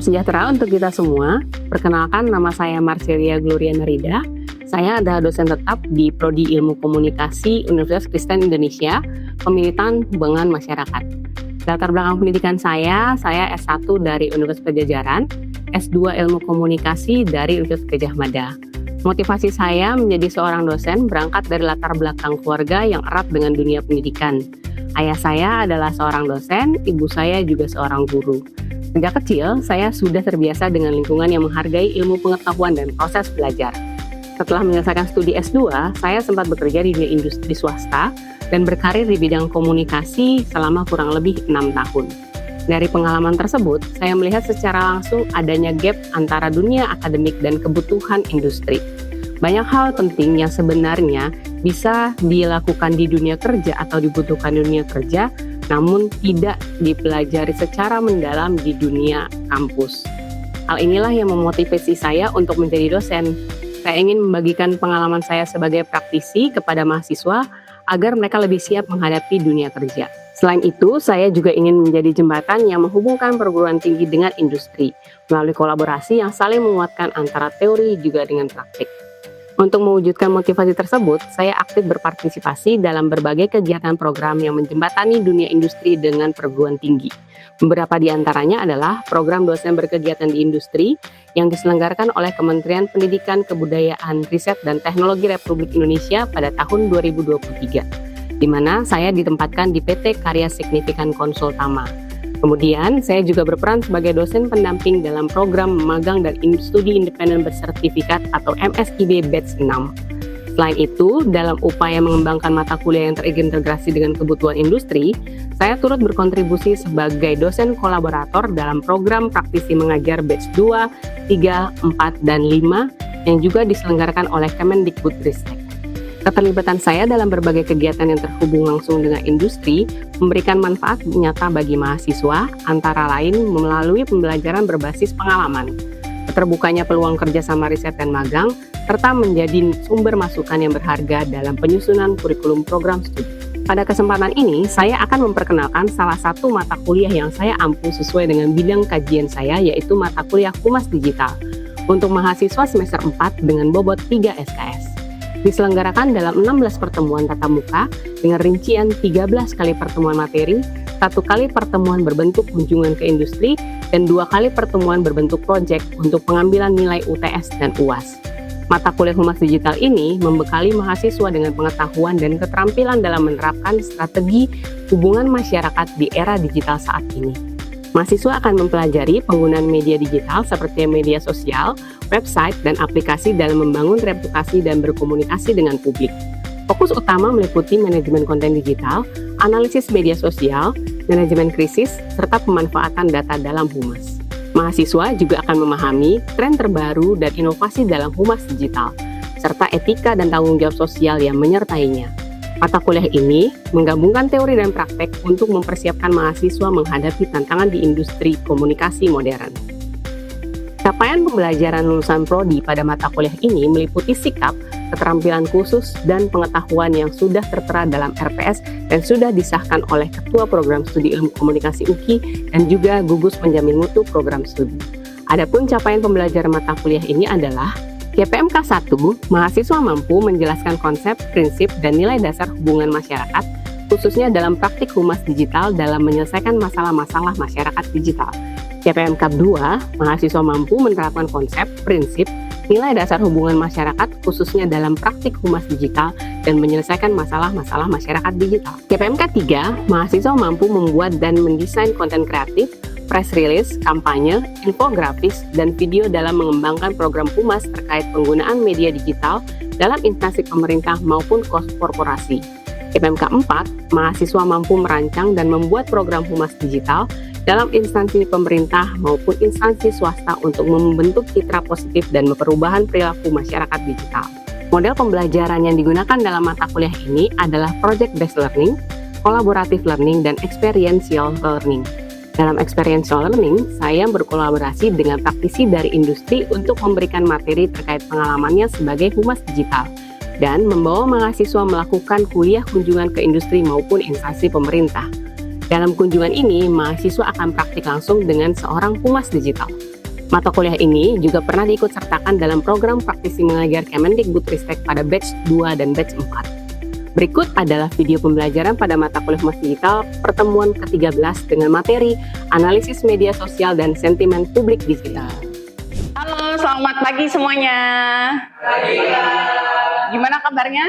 sejahtera untuk kita semua. Perkenalkan, nama saya Marcelia Gloria Narida. Saya adalah dosen tetap di Prodi Ilmu Komunikasi Universitas Kristen Indonesia, Pemilitan Hubungan Masyarakat. Latar belakang pendidikan saya S1 dari Universitas Padjadjaran, S2 Ilmu Komunikasi dari Universitas Gadjah Mada. Motivasi saya menjadi seorang dosen berangkat dari latar belakang keluarga yang erat dengan dunia pendidikan. Ayah saya adalah seorang dosen, ibu saya juga seorang guru. Sejak kecil, saya sudah terbiasa dengan lingkungan yang menghargai ilmu pengetahuan dan proses belajar. Setelah menyelesaikan studi S2, saya sempat bekerja di dunia industri swasta dan berkarir di bidang komunikasi selama kurang lebih 6 tahun. Dari pengalaman tersebut, saya melihat secara langsung adanya gap antara dunia akademik dan kebutuhan industri. Banyak hal penting yang sebenarnya bisa dilakukan di dunia kerja atau dibutuhkan di dunia kerja, namun tidak dipelajari secara mendalam di dunia kampus. Hal inilah yang memotivasi saya untuk menjadi dosen. Saya ingin membagikan pengalaman saya sebagai praktisi kepada mahasiswa agar mereka lebih siap menghadapi dunia kerja. Selain itu, saya juga ingin menjadi jembatan yang menghubungkan perguruan tinggi dengan industri melalui kolaborasi yang saling menguatkan antara teori juga dengan praktik. Untuk mewujudkan motivasi tersebut, saya aktif berpartisipasi dalam berbagai kegiatan program yang menjembatani dunia industri dengan perguruan tinggi. Beberapa di antaranya adalah program dosen berkegiatan di industri yang diselenggarakan oleh Kementerian Pendidikan, Kebudayaan, Riset, dan Teknologi Republik Indonesia pada tahun 2023, di mana saya ditempatkan di PT Karya Signifikan Konsultama. Kemudian, saya juga berperan sebagai dosen pendamping dalam program magang dan studi independen bersertifikat atau MSIB Batch 6. Selain itu, dalam upaya mengembangkan mata kuliah yang terintegrasi dengan kebutuhan industri, saya turut berkontribusi sebagai dosen kolaborator dalam program praktisi mengajar Batch 2, 3, 4, dan 5 yang juga diselenggarakan oleh Kemendikbudristek. Keterlibatan saya dalam berbagai kegiatan yang terhubung langsung dengan industri memberikan manfaat nyata bagi mahasiswa, antara lain melalui pembelajaran berbasis pengalaman, terbukanya peluang kerjasama riset dan magang, serta menjadi sumber masukan yang berharga dalam penyusunan kurikulum program studi. Pada kesempatan ini, saya akan memperkenalkan salah satu mata kuliah yang saya ampu sesuai dengan bidang kajian saya, yaitu mata kuliah Humas Digital, untuk mahasiswa semester 4 dengan bobot 3 SKS. Diselenggarakan dalam 16 pertemuan tatap muka dengan rincian 13 kali pertemuan materi, 1 kali pertemuan berbentuk kunjungan ke industri, dan 2 kali pertemuan berbentuk proyek untuk pengambilan nilai UTS dan UAS. Mata kuliah Humas Digital ini membekali mahasiswa dengan pengetahuan dan keterampilan dalam menerapkan strategi hubungan masyarakat di era digital saat ini. Mahasiswa akan mempelajari penggunaan media digital seperti media sosial, website, dan aplikasi dalam membangun reputasi dan berkomunikasi dengan publik. Fokus utama meliputi manajemen konten digital, analisis media sosial, manajemen krisis, serta pemanfaatan data dalam humas. Mahasiswa juga akan memahami tren terbaru dan inovasi dalam humas digital, serta etika dan tanggung jawab sosial yang menyertainya. Mata kuliah ini menggabungkan teori dan praktek untuk mempersiapkan mahasiswa menghadapi tantangan di industri komunikasi modern. Capaian pembelajaran lulusan prodi pada mata kuliah ini meliputi sikap, keterampilan khusus, dan pengetahuan yang sudah tertera dalam RPS dan sudah disahkan oleh Ketua Program Studi Ilmu Komunikasi UKI dan juga gugus penjamin mutu program studi. Adapun capaian pembelajaran mata kuliah ini adalah GPMK 1, mahasiswa mampu menjelaskan konsep, prinsip, dan nilai dasar hubungan masyarakat, khususnya dalam praktik humas digital dalam menyelesaikan masalah-masalah masyarakat digital. GPMK 2, mahasiswa mampu menerapkan konsep, prinsip, nilai dasar hubungan masyarakat, khususnya dalam praktik humas digital dan menyelesaikan masalah-masalah masyarakat digital. GPMK 3, mahasiswa mampu membuat dan mendesain konten kreatif, press release, kampanye, infografis, dan video dalam mengembangkan program humas terkait penggunaan media digital dalam instansi pemerintah maupun korporasi. GPMK 4, mahasiswa mampu merancang dan membuat program humas digital dalam instansi pemerintah maupun instansi swasta untuk membentuk citra positif dan perubahan perilaku masyarakat digital. Model pembelajaran yang digunakan dalam mata kuliah ini adalah project-based learning, collaborative learning, dan experiential learning. Dalam experiential learning, saya berkolaborasi dengan praktisi dari industri untuk memberikan materi terkait pengalamannya sebagai humas digital dan membawa mahasiswa melakukan kuliah kunjungan ke industri maupun instansi pemerintah. Dalam kunjungan ini, mahasiswa akan praktik langsung dengan seorang humas digital. Mata kuliah ini juga pernah diikut sertakan dalam program praktisi mengajar Kemendikbudristek pada batch 2 dan batch 4. Berikut adalah video pembelajaran pada mata kuliah Humas Digital pertemuan ke-13 dengan materi analisis media sosial dan sentimen publik digital. Halo, selamat pagi semuanya. Pagi. Gimana kabarnya?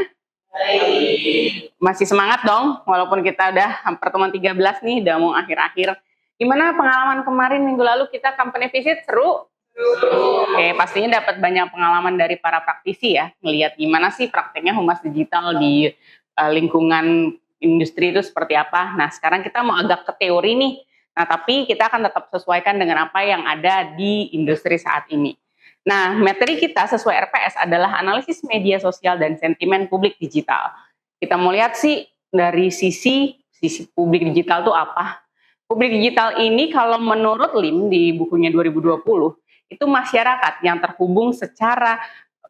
Baik. Masih semangat dong, walaupun kita udah pertemuan 13 nih, udah mau akhir-akhir. Gimana pengalaman kemarin minggu lalu kita company visit? Seru? Oke, pastinya dapat banyak pengalaman dari para praktisi ya, ngelihat gimana sih prakteknya Humas Digital di lingkungan industri itu seperti apa. Nah, sekarang kita mau agak ke teori nih. Nah, tapi kita akan tetap sesuaikan dengan apa yang ada di industri saat ini. Nah, materi kita sesuai RPS adalah analisis media sosial dan sentimen publik digital. Kita mau lihat sih dari sisi publik digital itu apa. Publik digital ini kalau menurut LIM di bukunya 2020, itu masyarakat yang terhubung secara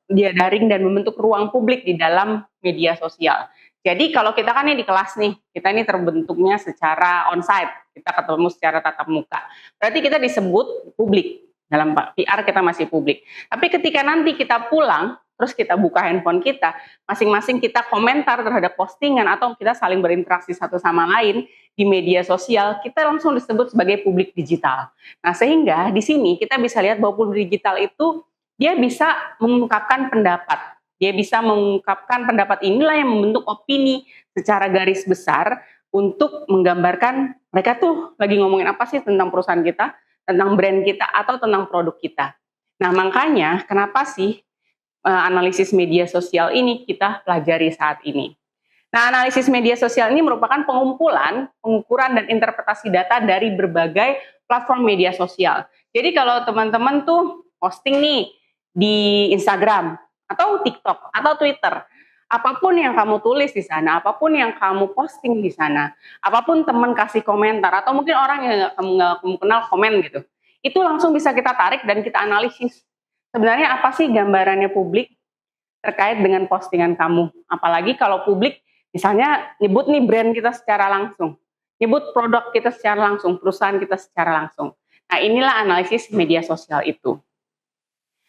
daring dan membentuk ruang publik di dalam media sosial. Jadi kalau kita kan di kelas nih, kita ini terbentuknya secara onsite, kita ketemu secara tatap muka. Berarti kita disebut publik, dalam PR kita masih publik. Tapi ketika nanti kita pulang, terus kita buka handphone kita, masing-masing kita komentar terhadap postingan atau kita saling berinteraksi satu sama lain di media sosial, kita langsung disebut sebagai publik digital. Nah, sehingga di sini kita bisa lihat bahwa publik digital itu dia bisa mengungkapkan pendapat. Dia bisa mengungkapkan pendapat inilah yang membentuk opini secara garis besar untuk menggambarkan mereka tuh lagi ngomongin apa sih tentang perusahaan kita, tentang brand kita, atau tentang produk kita. Nah, makanya kenapa sih analisis media sosial ini kita pelajari saat ini. Nah, analisis media sosial ini merupakan pengumpulan, pengukuran, dan interpretasi data dari berbagai platform media sosial. Jadi kalau teman-teman tuh posting nih di Instagram, atau TikTok, atau Twitter, apapun yang kamu tulis di sana, apapun yang kamu posting di sana, apapun teman kasih komentar, atau mungkin orang yang nggak kamu kenal komen gitu, itu langsung bisa kita tarik dan kita analisis. Sebenarnya apa sih gambarannya publik terkait dengan postingan kamu? Apalagi kalau publik misalnya nyebut nih brand kita secara langsung, nyebut produk kita secara langsung, perusahaan kita secara langsung. Nah, inilah analisis media sosial itu.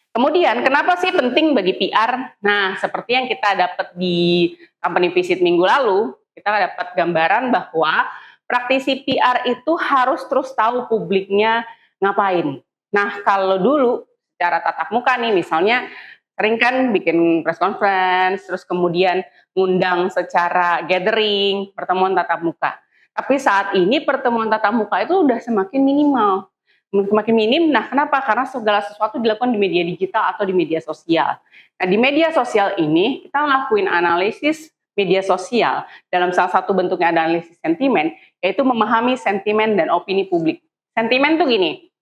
Kemudian, kenapa sih penting bagi PR? Nah, seperti yang kita dapat di company visit minggu lalu, kita dapat gambaran bahwa praktisi PR itu harus terus tahu publiknya ngapain. Nah, kalau dulu secara tatap muka nih, misalnya sering kan bikin press conference, terus kemudian ngundang secara gathering, pertemuan tatap muka. Tapi saat ini pertemuan tatap muka itu udah semakin minimal. Semakin minim, nah kenapa? Karena segala sesuatu dilakukan di media digital atau di media sosial. Nah, di media sosial ini kita ngelakuin analisis media sosial dalam salah satu bentuknya analisis sentimen, yaitu memahami sentimen dan opini publik. Sentimen tuh gini,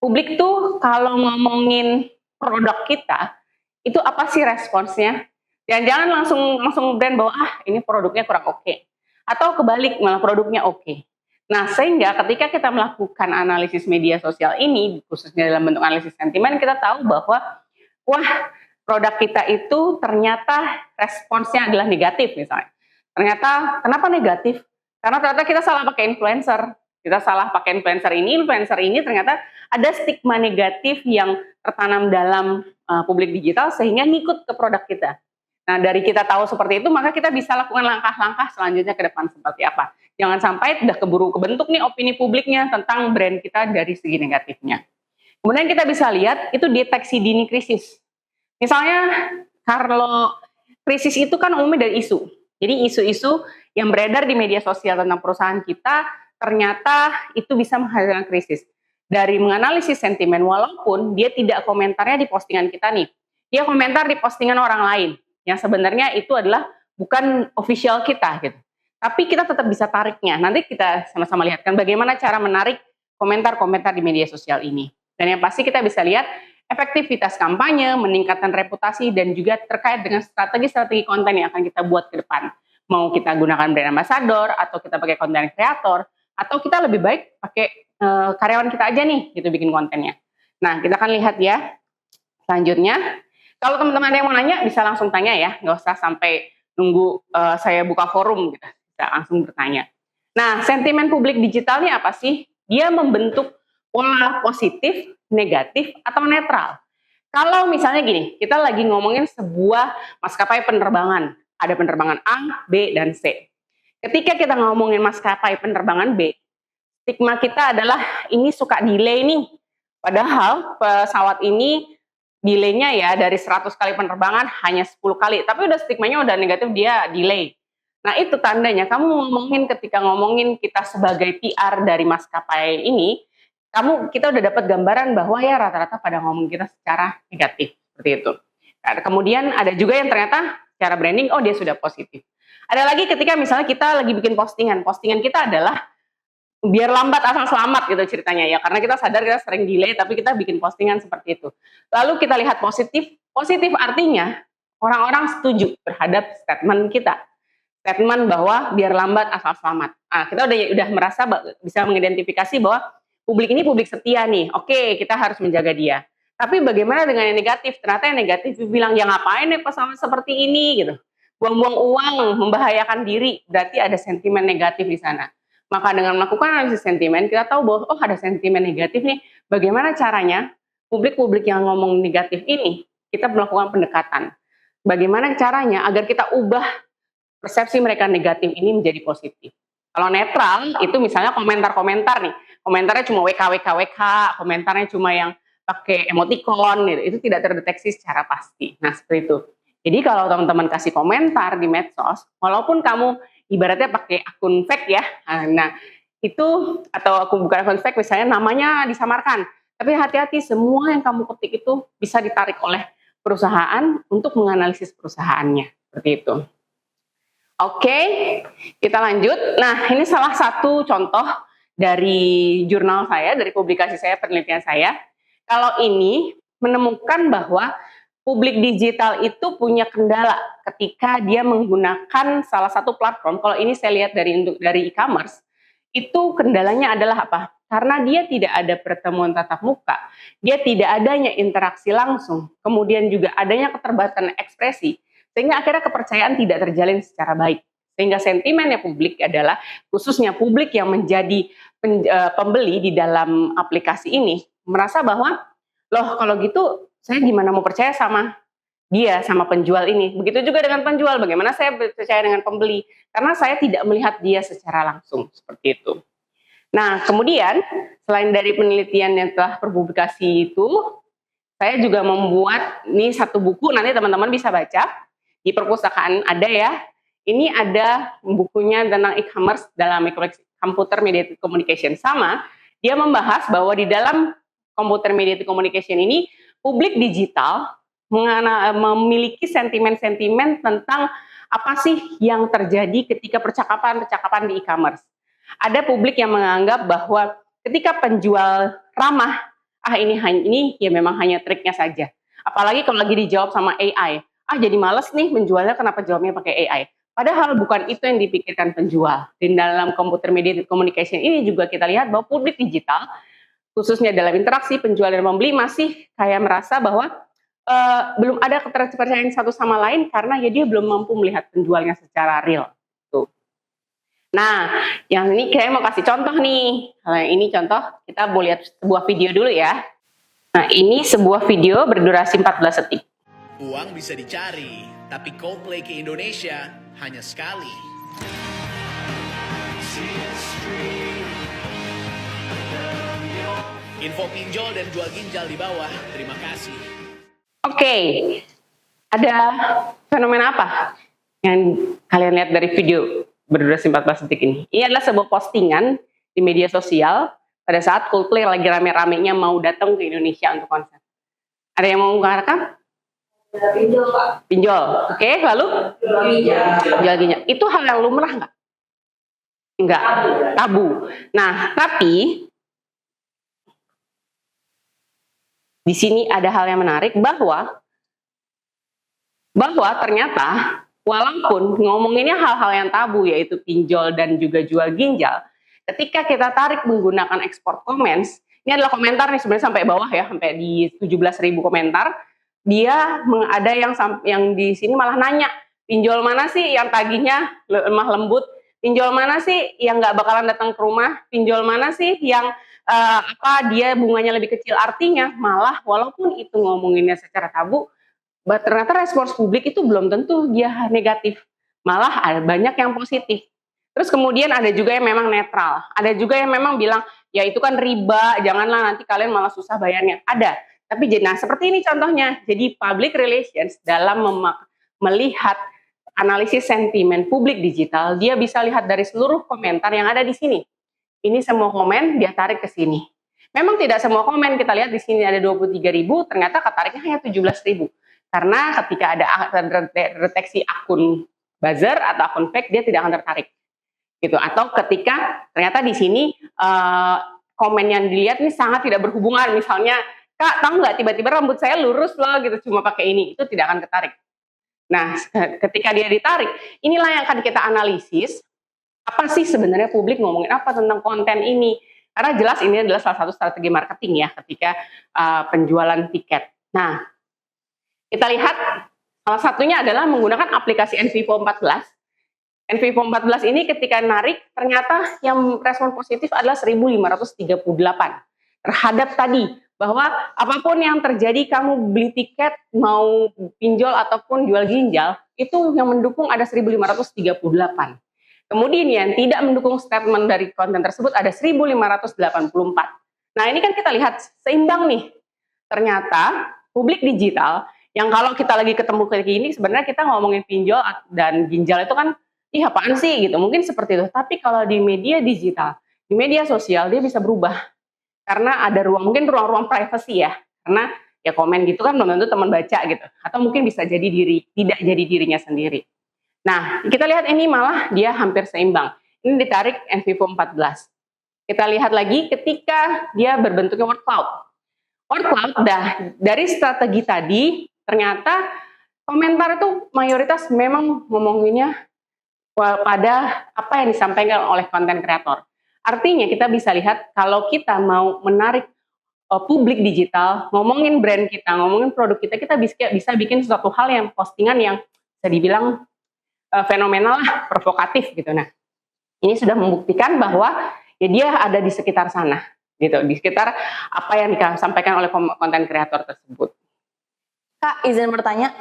publik tuh kalau ngomongin produk kita, itu apa sih responsnya? Jangan-jangan langsung brand bahwa ini produknya kurang oke. Atau kebalik, malah produknya oke. Nah, sehingga ketika kita melakukan analisis media sosial ini, khususnya dalam bentuk analisis sentimen, kita tahu bahwa produk kita itu ternyata responsnya adalah negatif misalnya. Ternyata kenapa negatif? Karena ternyata kita salah pakai influencer. Kita salah pakai influencer ini ternyata ada stigma negatif yang tertanam dalam publik digital sehingga ngikut ke produk kita. Nah, dari kita tahu seperti itu, maka kita bisa lakukan langkah-langkah selanjutnya ke depan seperti apa. Jangan sampai udah keburu kebentuk nih opini publiknya tentang brand kita dari segi negatifnya. Kemudian kita bisa lihat itu deteksi dini krisis. Misalnya kalau krisis itu kan umumnya dari isu. Jadi isu-isu yang beredar di media sosial tentang perusahaan kita ternyata itu bisa menghasilkan krisis. Dari menganalisis sentimen, walaupun dia tidak komentarnya di postingan kita nih, dia komentar di postingan orang lain yang sebenarnya itu adalah bukan official kita gitu. Tapi kita tetap bisa tariknya. Nanti kita sama-sama lihatkan bagaimana cara menarik komentar-komentar di media sosial ini. Dan yang pasti kita bisa lihat efektivitas kampanye, meningkatkan reputasi, dan juga terkait dengan strategi-strategi konten yang akan kita buat ke depan. Mau kita gunakan brand ambassador, atau kita pakai konten kreator, atau kita lebih baik pakai karyawan kita aja nih, gitu bikin kontennya. Nah, kita akan lihat ya selanjutnya. Kalau teman-teman ada yang mau nanya, bisa langsung tanya ya, nggak usah sampai nunggu saya buka forum gitu. Bisa langsung bertanya. Nah, sentimen publik digital ini apa sih? Dia membentuk pola positif negatif, atau netral. Kalau misalnya gini, kita lagi ngomongin sebuah maskapai penerbangan, ada penerbangan A, B, dan C. Ketika kita ngomongin maskapai penerbangan B, stigma kita adalah ini suka delay nih. Padahal pesawat ini delaynya ya dari 100 kali penerbangan hanya 10 kali, tapi udah stigmanya udah negatif, dia delay. Nah itu tandanya kamu ketika ngomongin kita sebagai PR dari maskapai ini, kita udah dapat gambaran bahwa ya rata-rata pada ngomong kita secara negatif seperti itu. Nah, kemudian ada juga yang ternyata secara branding, oh dia sudah positif. Ada lagi ketika misalnya kita lagi bikin postingan kita adalah biar lambat asal selamat gitu ceritanya ya, karena kita sadar kita sering delay tapi kita bikin postingan seperti itu. Lalu kita lihat positif artinya orang-orang setuju terhadap statement kita. Statement bahwa biar lambat asal selamat. Nah, kita udah merasa bisa mengidentifikasi bahwa publik ini publik setia nih. Oke, kita harus menjaga dia. Tapi bagaimana dengan yang negatif? Ternyata yang negatif bilang, ya ngapain nih pesawat seperti ini gitu. Buang-buang uang, membahayakan diri. Berarti ada sentimen negatif di sana. Maka dengan melakukan analisis sentimen, kita tahu bahwa oh ada sentimen negatif nih. Bagaimana caranya publik-publik yang ngomong negatif ini, kita melakukan pendekatan. Bagaimana caranya agar kita ubah persepsi mereka negatif ini menjadi positif. Kalau netral, itu misalnya komentar-komentar nih. Komentarnya cuma WK, komentarnya cuma yang pakai emoticon, gitu. Itu tidak terdeteksi secara pasti. Nah, seperti itu. Jadi kalau teman-teman kasih komentar di medsos, walaupun kamu ibaratnya pakai akun fake ya, nah itu, atau aku bukan akun fake, misalnya namanya disamarkan. Tapi hati-hati, semua yang kamu ketik itu bisa ditarik oleh perusahaan untuk menganalisis perusahaannya. Seperti itu. Oke, kita lanjut. Nah, ini salah satu contoh dari jurnal saya, dari publikasi saya, penelitian saya. Kalau ini menemukan bahwa publik digital itu punya kendala ketika dia menggunakan salah satu platform. Kalau ini saya lihat dari e-commerce, itu kendalanya adalah apa? Karena dia tidak ada pertemuan tatap muka, dia tidak adanya interaksi langsung, kemudian juga adanya keterbatasan ekspresi, sehingga akhirnya kepercayaan tidak terjalin secara baik. Sehingga sentimennya publik adalah, khususnya publik yang menjadi pembeli di dalam aplikasi ini, merasa bahwa, loh kalau gitu saya gimana mau percaya sama dia, sama penjual ini. Begitu juga dengan penjual, bagaimana saya percaya dengan pembeli, karena saya tidak melihat dia secara langsung, seperti itu. Nah kemudian, selain dari penelitian yang telah terpublikasi itu, saya juga membuat ini satu buku, nanti teman-teman bisa baca, di perpustakaan ada ya. Ini ada bukunya tentang e-commerce dalam computer mediated communication. Sama, dia membahas bahwa di dalam computer mediated communication ini, publik digital memiliki sentimen-sentimen tentang apa sih yang terjadi ketika percakapan-percakapan di e-commerce. Ada publik yang menganggap bahwa ketika penjual ramah, ini ya memang hanya triknya saja. Apalagi kalau lagi dijawab sama AI. Jadi males nih menjualnya, kenapa jawabnya pakai AI. Padahal bukan itu yang dipikirkan penjual. Di dalam computer mediated communication ini juga kita lihat bahwa publik digital, khususnya dalam interaksi penjual dan pembeli, masih kayak merasa bahwa belum ada keterpercayaan satu sama lain karena ya dia belum mampu melihat penjualnya secara real. Tuh. Nah, yang ini saya mau kasih contoh nih. Nah, ini contoh, kita mau lihat sebuah video dulu ya. Nah, ini sebuah video berdurasi 14 detik. Uang bisa dicari, tapi Coldplay ke Indonesia hanya sekali. Info pinjol dan jual ginjal di bawah, terima kasih. Oke, ada fenomena apa yang kalian lihat dari video berdurasi 14 detik ini? Ini adalah sebuah postingan di media sosial pada saat Coldplay lagi rame-ramenya mau datang ke Indonesia untuk konser. Ada yang mau mengungkapkan? Pinjol, Pak. Pinjol, oke, lalu? Jual ginjal. Itu hal yang lumrah nggak? Enggak, tabu. Nah, tapi di sini ada hal yang menarik bahwa ternyata walaupun ngomonginnya hal-hal yang tabu yaitu pinjol dan juga jual ginjal, ketika kita tarik menggunakan export comments, ini adalah komentar nih sebenarnya sampai bawah ya, sampai di 17.000 komentar. Dia ada yang di sini malah nanya, pinjol mana sih yang tagihnya lemah lembut, pinjol mana sih yang nggak bakalan datang ke rumah, pinjol mana sih yang dia bunganya lebih kecil, artinya malah walaupun itu ngomonginnya secara tabu, ternyata respons publik itu belum tentu dia negatif, malah ada banyak yang positif. Terus kemudian ada juga yang memang netral, ada juga yang memang bilang ya itu kan riba, janganlah nanti kalian malah susah bayarnya. Ada, tapi nah seperti ini contohnya. Jadi public relations dalam melihat analisis sentimen publik digital, dia bisa lihat dari seluruh komentar yang ada di sini. Ini semua komen dia tarik ke sini. Memang tidak semua komen kita lihat di sini ada 23.000, ternyata ketariknya hanya 17.000. Karena ketika ada deteksi akun buzzer atau akun fake, dia tidak akan tertarik. Gitu. Atau ketika ternyata di sini komen yang dilihat ini sangat tidak berhubungan, misalnya, Kak, tahu nggak tiba-tiba rambut saya lurus loh gitu, cuma pakai ini, itu tidak akan ketarik. Nah, ketika dia ditarik, inilah yang akan kita analisis. Apa sih sebenarnya publik ngomongin apa tentang konten ini? Karena jelas ini adalah salah satu strategi marketing ya ketika penjualan tiket. Nah, kita lihat salah satunya adalah menggunakan aplikasi NVivo 14. NVivo 14 ini ketika narik ternyata yang respon positif adalah 1.538 terhadap tadi bahwa apapun yang terjadi kamu beli tiket mau pinjol ataupun jual ginjal itu yang mendukung ada 1.538. Kemudian yang tidak mendukung statement dari konten tersebut ada 1.584. Nah ini kan kita lihat seimbang nih. Ternyata publik digital yang kalau kita lagi ketemu kayak gini sebenarnya kita ngomongin pinjol dan ginjal itu kan ih apaan sih gitu. Mungkin seperti itu. Tapi kalau di media digital, di media sosial dia bisa berubah. Karena ada ruang, mungkin ruang-ruang privacy ya. Karena ya komen gitu kan belum tentu teman baca gitu. Atau mungkin bisa jadi tidak jadi dirinya sendiri. Nah, kita lihat ini malah dia hampir seimbang. Ini ditarik NVivo 14. Kita lihat lagi ketika dia berbentuknya word cloud. Word cloud dari strategi tadi, ternyata komentar itu mayoritas memang ngomonginnya pada apa yang disampaikan oleh konten kreator. Artinya kita bisa lihat kalau kita mau menarik publik digital, ngomongin brand kita, ngomongin produk kita, kita bisa bikin suatu hal yang postingan yang bisa dibilang fenomenal lah, provokatif gitu. Nah, ini sudah membuktikan bahwa ya dia ada di sekitar sana, gitu, di sekitar apa yang disampaikan oleh konten kreator tersebut. Kak, izin bertanya,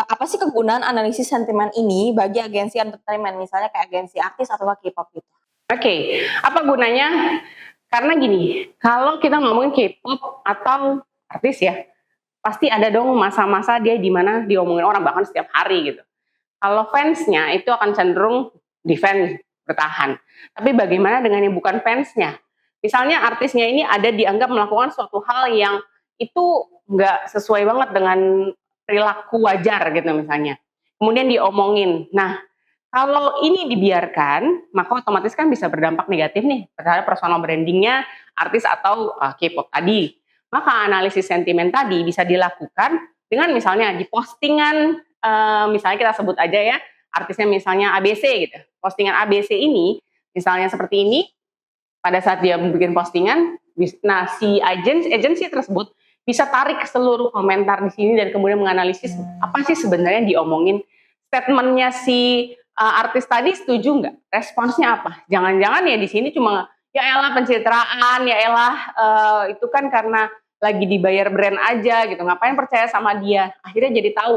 apa sih kegunaan analisis sentimen ini bagi agensi entertainment, misalnya kayak agensi artis atau K-pop gitu? Oke, apa gunanya? Karena gini, kalau kita ngomongin K-pop atau artis ya, pasti ada dong masa-masa dia di mana diomongin orang bahkan setiap hari gitu. Kalau fansnya itu akan cenderung defend, bertahan. Tapi bagaimana dengan yang bukan fansnya? Misalnya artisnya ini ada dianggap melakukan suatu hal yang itu nggak sesuai banget dengan perilaku wajar gitu misalnya. Kemudian diomongin. Nah, kalau ini dibiarkan, maka otomatis kan bisa berdampak negatif nih terhadap personal brandingnya artis atau K-pop tadi. Maka analisis sentimen tadi bisa dilakukan dengan misalnya di postingan, misalnya kita sebut aja ya, artisnya misalnya ABC gitu. Postingan ABC ini, misalnya seperti ini, pada saat dia bikin postingan, nah si agensi tersebut bisa tarik seluruh komentar di sini dan kemudian menganalisis apa sih sebenarnya yang diomongin. Statementnya si artis tadi setuju nggak? Responsnya apa? Jangan-jangan ya di sini cuma ya elah pencitraan, ya elah itu kan karena lagi dibayar brand aja gitu. Ngapain percaya sama dia? Akhirnya jadi tahu,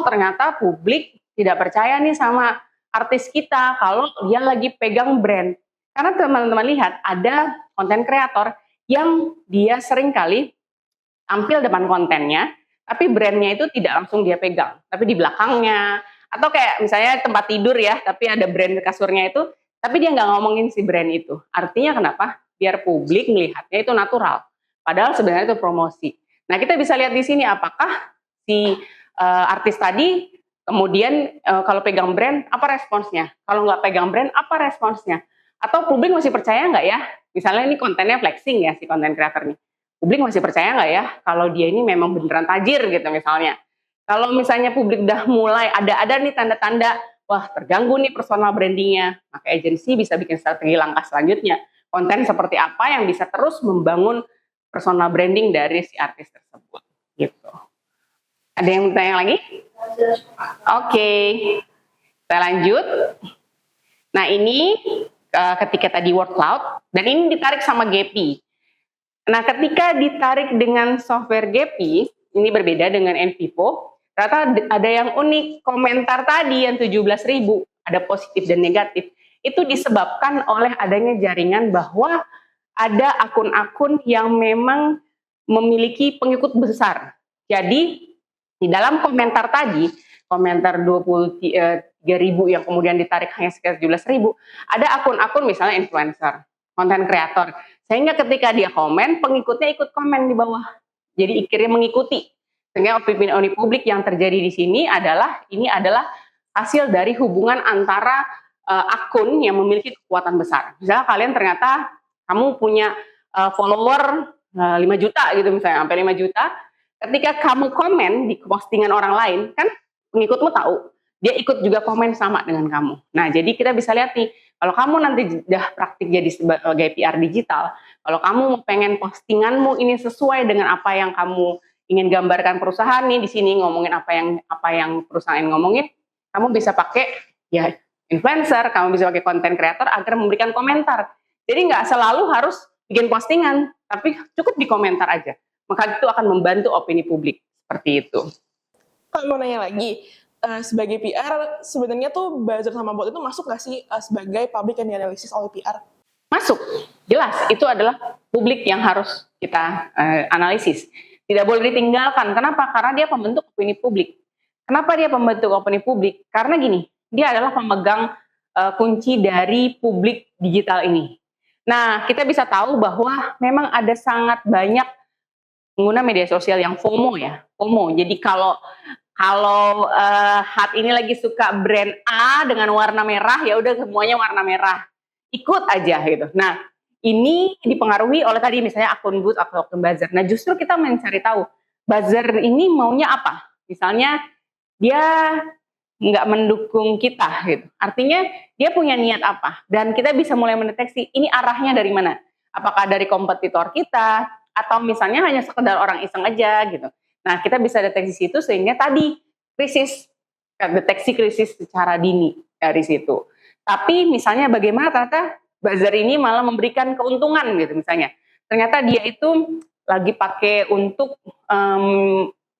ternyata publik tidak percaya nih sama artis kita kalau dia lagi pegang brand. Karena teman-teman lihat ada konten kreator yang dia sering kali tampil depan kontennya, tapi brandnya itu tidak langsung dia pegang, tapi di belakangnya. Atau kayak misalnya tempat tidur ya, tapi ada brand kasurnya itu, tapi dia nggak ngomongin si brand itu. Artinya kenapa? Biar publik melihatnya itu natural. Padahal sebenarnya itu promosi. Nah kita bisa lihat di sini apakah si artis tadi kemudian kalau pegang brand apa responsnya? Kalau nggak pegang brand apa responsnya? Atau publik masih percaya nggak ya? Misalnya ini kontennya flexing ya si konten creator nih. Publik masih percaya nggak ya kalau dia ini memang beneran tajir gitu misalnya. Kalau misalnya publik udah mulai ada nih tanda-tanda, wah terganggu nih personal brandingnya, maka agensi bisa bikin strategi langkah selanjutnya. Konten seperti apa yang bisa terus membangun personal branding dari si artis tersebut. Gitu. Ada yang bertanya lagi? Oke. Kita lanjut. Nah ini ketika tadi word cloud, dan ini ditarik sama Gephi. Nah, ketika ditarik dengan software Gephi, ini berbeda dengan Envivo, ternyata ada yang unik. Komentar tadi yang 17.000, ada positif dan negatif, itu disebabkan oleh adanya jaringan bahwa ada akun-akun yang memang memiliki pengikut besar. Jadi, di dalam komentar tadi, komentar 23.000 yang kemudian ditarik hanya sekitar 17.000, ada akun-akun misalnya influencer, konten kreator. Sehingga ketika dia komen, pengikutnya ikut komen di bawah. Jadi akhirnya mengikuti. Sehingga opini publik yang terjadi di sini adalah, ini adalah hasil dari hubungan antara akun yang memiliki kekuatan besar. Misalnya kalian ternyata kamu punya follower 5 juta gitu misalnya, sampai 5 juta. Ketika kamu komen di postingan orang lain, kan pengikutmu tahu, dia ikut juga komen sama dengan kamu. Nah, jadi kita bisa lihat nih, kalau kamu nanti sudah praktik jadi sebagai PR digital, kalau kamu pengen postinganmu ini sesuai dengan apa yang kamu ingin gambarkan perusahaan nih, di sini ngomongin apa yang perusahaan ngomongin, kamu bisa pakai ya influencer, kamu bisa pakai konten kreator agar memberikan komentar. Jadi nggak selalu harus bikin postingan, tapi cukup di komentar aja. Maka itu akan membantu opini publik seperti itu. Kalau mau nanya lagi, sebagai PR sebenarnya tuh buzzer sama bot itu masuk nggak sih sebagai public yang dianalisis oleh PR? Masuk, jelas. Itu adalah publik yang harus kita analisis. Tidak boleh ditinggalkan. Kenapa? Karena dia pembentuk opini publik. Kenapa dia pembentuk opini publik? Karena gini, dia adalah pemegang kunci dari publik digital ini. Nah, kita bisa tahu bahwa memang ada sangat banyak pengguna media sosial yang FOMO ya, FOMO. Jadi kalau saat ini lagi suka brand A dengan warna merah, ya udah semuanya warna merah, ikut aja gitu. Nah, ini dipengaruhi oleh tadi misalnya akun booth atau akun buzzer. Nah, justru kita mencari tahu buzzer ini maunya apa. Misalnya dia nggak mendukung kita gitu. Artinya dia punya niat apa, dan kita bisa mulai mendeteksi ini arahnya dari mana. Apakah dari kompetitor kita, atau misalnya hanya sekedar orang iseng aja gitu. Nah, kita bisa deteksi situ sehingga tadi deteksi krisis secara dini dari situ. Tapi misalnya bagaimana ternyata buzzer ini malah memberikan keuntungan gitu misalnya. Ternyata dia itu lagi pakai untuk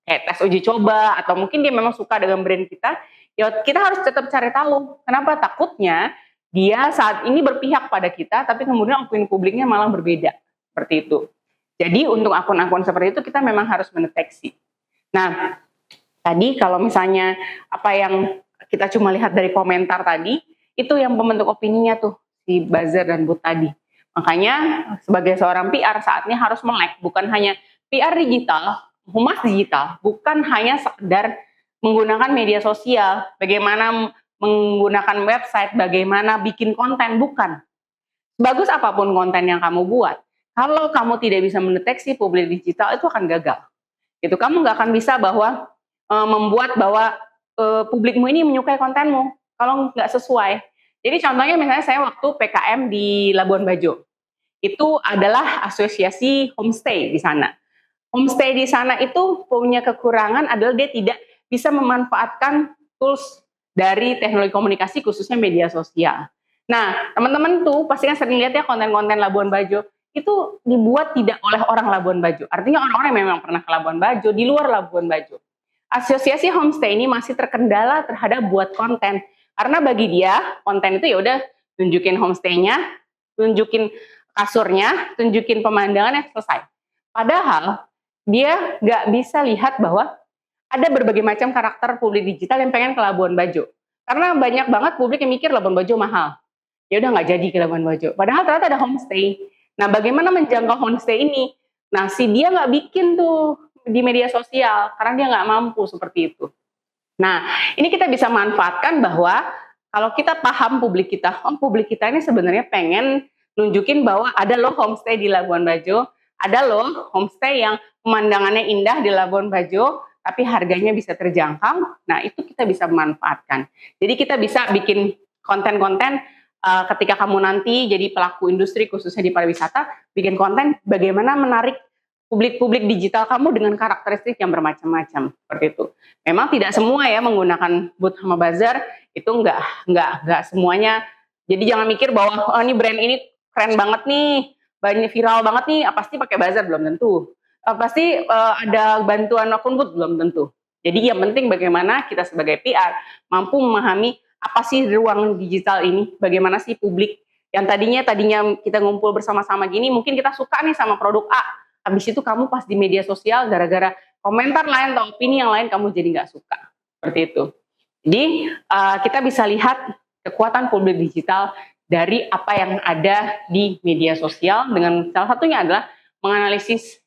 kayak tes uji coba, atau mungkin dia memang suka dengan brand kita. Ya kita harus tetap cari tahu. Kenapa? Takutnya dia saat ini berpihak pada kita, tapi kemudian opini publiknya malah berbeda. Seperti itu. Jadi untuk akun-akun seperti itu kita memang harus mendeteksi. Nah, tadi kalau misalnya apa yang kita cuma lihat dari komentar tadi, itu yang pembentuk opininya tuh, si buzzer dan bot tadi. Makanya sebagai seorang PR saatnya harus melek, bukan hanya PR digital, humas digital, bukan hanya sekedar menggunakan media sosial, bagaimana menggunakan website, bagaimana bikin konten, bukan. Bagus apapun konten yang kamu buat, kalau kamu tidak bisa mendeteksi publik digital, itu akan gagal. Itu kamu nggak akan bisa membuat bahwa publikmu ini menyukai kontenmu kalau nggak sesuai. Jadi contohnya misalnya saya waktu PKM di Labuan Bajo, itu adalah asosiasi homestay di sana. Homestay di sana itu punya kekurangan adalah dia tidak bisa memanfaatkan tools dari teknologi komunikasi khususnya media sosial. Nah, teman-teman tuh pasti kan sering lihat ya konten-konten Labuan Bajo itu dibuat tidak oleh orang Labuan Bajo. Artinya orang-orang yang memang pernah ke Labuan Bajo, di luar Labuan Bajo. Asosiasi homestay ini masih terkendala terhadap buat konten. Karena bagi dia, konten itu ya udah tunjukin homestay-nya, tunjukin kasurnya, tunjukin pemandangannya, selesai. Padahal dia nggak bisa lihat bahwa ada berbagai macam karakter publik digital yang pengen ke Labuan Bajo. Karena banyak banget publik yang mikir Labuan Bajo mahal. Ya udah nggak jadi ke Labuan Bajo. Padahal ternyata ada homestay. Nah, bagaimana menjangkau homestay ini? Nah, si dia nggak bikin tuh di media sosial karena dia nggak mampu seperti itu. Nah, ini kita bisa manfaatkan bahwa kalau kita paham publik kita, publik kita ini sebenarnya pengen nunjukin bahwa ada loh homestay di Labuan Bajo, ada loh homestay yang pemandangannya indah di Labuan Bajo, tapi harganya bisa terjangkau. Nah, itu kita bisa manfaatkan. Jadi kita bisa bikin konten-konten ketika kamu nanti jadi pelaku industri khususnya di pariwisata, bikin konten bagaimana menarik publik digital kamu dengan karakteristik yang bermacam-macam seperti itu. Memang tidak semua ya menggunakan bot sama buzzer, itu enggak semuanya Jadi jangan mikir bahwa oh, ini brand ini keren banget nih, banyak viral banget nih, pasti pakai buzzer, belum tentu. Pasti ada bantuan akun bot, belum tentu. Jadi yang penting bagaimana kita sebagai PR mampu memahami apa sih ruang digital ini, bagaimana sih publik yang tadinya kita ngumpul bersama-sama gini, mungkin kita suka nih sama produk A, habis itu kamu pas di media sosial gara-gara komentar lain atau opini yang lain kamu jadi nggak suka, seperti itu. Jadi kita bisa lihat kekuatan publik digital dari apa yang ada di media sosial, dengan salah satunya adalah menganalisis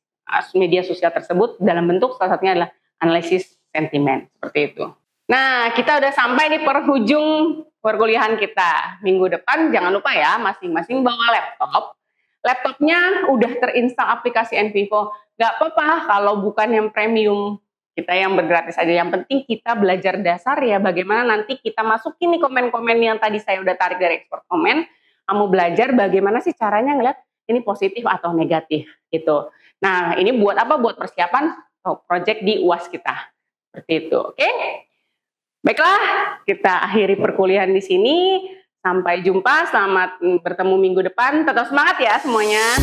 media sosial tersebut dalam bentuk salah satunya adalah analisis sentimen, seperti itu. Nah, kita udah sampai di penghujung perkuliahan kita. Minggu depan jangan lupa ya, masing-masing bawa laptop. Laptopnya udah terinstal aplikasi nVivo. Gak apa-apa kalau bukan yang premium, kita yang bergratis aja. Yang penting kita belajar dasar ya, bagaimana nanti kita masukin nih komen-komen yang tadi saya udah tarik dari ekspor komen. Kamu belajar bagaimana sih caranya ngeliat ini positif atau negatif gitu. Nah, ini buat apa? Buat persiapan project di UAS kita. Seperti itu, oke? Baiklah, kita akhiri perkuliahan di sini. Sampai jumpa, selamat bertemu minggu depan. Tetap semangat ya semuanya.